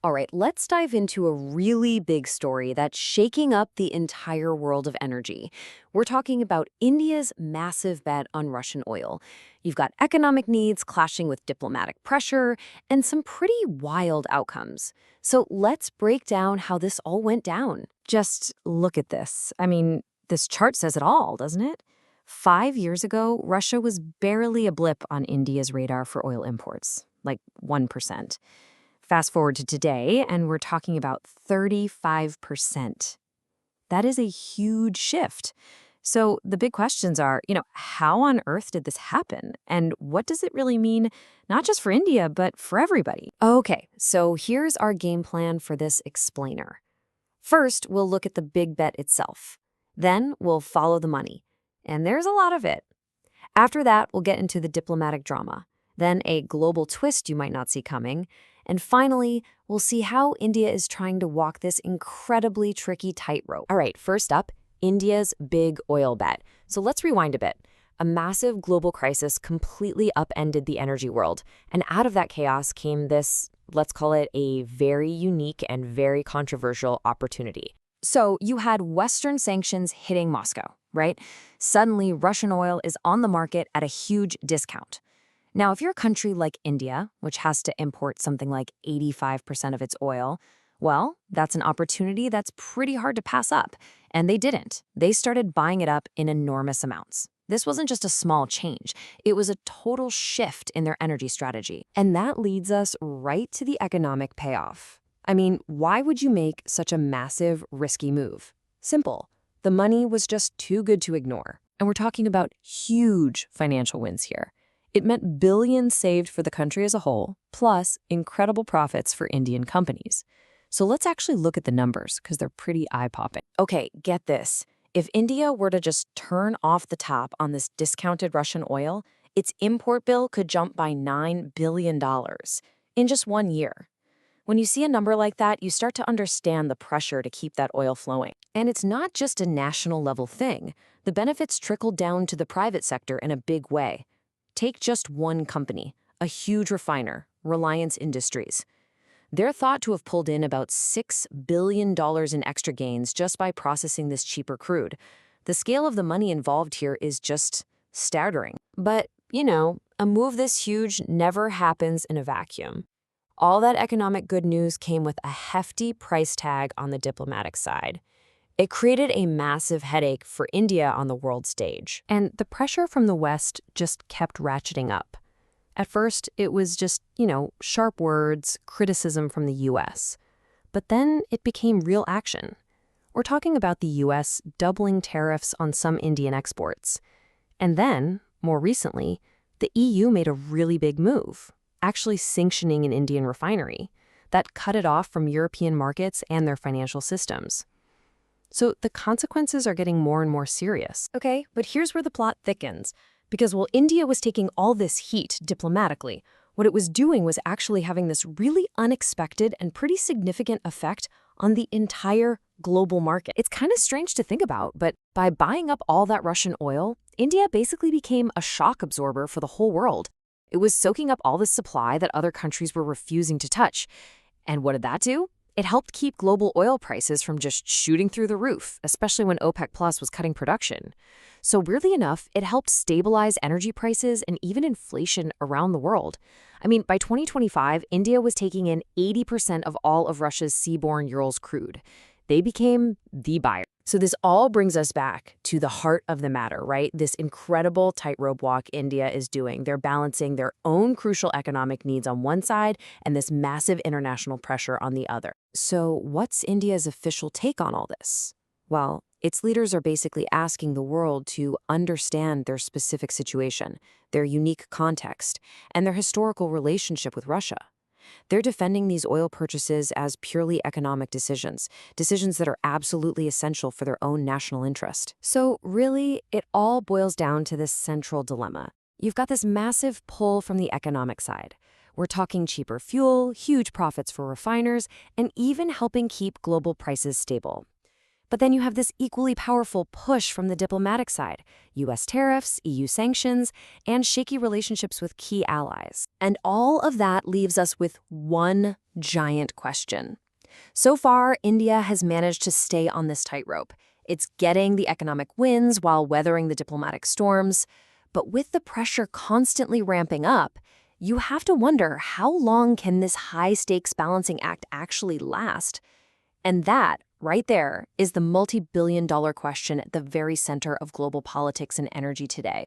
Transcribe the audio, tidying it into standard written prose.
All right, let's dive into a really big story that's shaking up the entire world of energy. We're talking about India's massive bet on Russian oil. You've got economic needs clashing with diplomatic pressure and some pretty wild outcomes. So let's break down how this all went down. Just look at this. I mean, this chart says it all, doesn't it? 5 years ago, Russia was barely a blip on India's radar for oil imports, like 1%. Fast forward to today, and we're talking about 35%. That is a huge shift. So the big questions are, how on earth did this happen? And what does it really mean, not just for India, but for everybody? Okay, so here's our game plan for this explainer. First, we'll look at the big bet itself. Then, we'll follow the money. And there's a lot of it. After that, we'll get into the diplomatic drama. Then, a global twist you might not see coming. And finally, we'll see how India is trying to walk this incredibly tricky tightrope. All right, first up, India's big oil bet. So let's rewind a bit. A massive global crisis completely upended the energy world. And out of that chaos came this, let's call it a very unique and very controversial opportunity. So you had Western sanctions hitting Moscow, right? Suddenly, Russian oil is on the market at a huge discount. Now, if you're a country like India, which has to import something like 85% of its oil, well, that's an opportunity that's pretty hard to pass up. And they didn't. They started buying it up in enormous amounts. This wasn't just a small change. It was a total shift in their energy strategy. And that leads us right to the economic payoff. I mean, why would you make such a massive, risky move? Simple. The money was just too good to ignore. And we're talking about huge financial wins here. It meant billions saved for the country as a whole, plus incredible profits for Indian companies. So let's actually look at the numbers, because they're pretty eye-popping. Okay, get this. If India were to just turn off the tap on this discounted Russian oil, its import bill could jump by $9 billion in just 1 year. When you see a number like that, you start to understand the pressure to keep that oil flowing. And it's not just a national level thing. The benefits trickle down to the private sector in a big way. Take just one company, a huge refiner, Reliance Industries. They're thought to have pulled in about $6 billion in extra gains just by processing this cheaper crude. The scale of the money involved here is just staggering. But, a move this huge never happens in a vacuum. All that economic good news came with a hefty price tag on the diplomatic side. It created a massive headache for India on the world stage. And the pressure from the West just kept ratcheting up. At first, it was just, sharp words, criticism from the U.S. But then it became real action. We're talking about the U.S. doubling tariffs on some Indian exports. And then, more recently, the EU made a really big move, actually sanctioning an Indian refinery that cut it off from European markets and their financial systems. So the consequences are getting more and more serious. Okay, but here's where the plot thickens. Because while India was taking all this heat diplomatically, what it was doing was actually having this really unexpected and pretty significant effect on the entire global market. It's kind of strange to think about, but by buying up all that Russian oil, India basically became a shock absorber for the whole world. It was soaking up all the supply that other countries were refusing to touch. And what did that do? It helped keep global oil prices from just shooting through the roof, especially when OPEC Plus was cutting production. So weirdly enough, it helped stabilize energy prices and even inflation around the world. I mean, by 2025, India was taking in 80% of all of Russia's seaborne Urals crude. They became the buyer. So this all brings us back to the heart of the matter, right? This incredible tightrope walk India is doing. They're balancing their own crucial economic needs on one side and this massive international pressure on the other. So what's India's official take on all this? Well, its leaders are basically asking the world to understand their specific situation, their unique context, and their historical relationship with Russia. They're defending these oil purchases as purely economic decisions that are absolutely essential for their own national interest. So really, it all boils down to this central dilemma. You've got this massive pull from the economic side. We're talking cheaper fuel, huge profits for refiners, and even helping keep global prices stable. But then you have this equally powerful push from the diplomatic side: US tariffs, EU sanctions, and shaky relationships with key allies. And all of that leaves us with one giant question. So far, India has managed to stay on this tightrope. It's getting the economic wins while weathering the diplomatic storms. But with the pressure constantly ramping up, you have to wonder, how long can this high-stakes balancing act actually last? And that, right there, is the multi-billion-dollar question at the very center of global politics and energy today.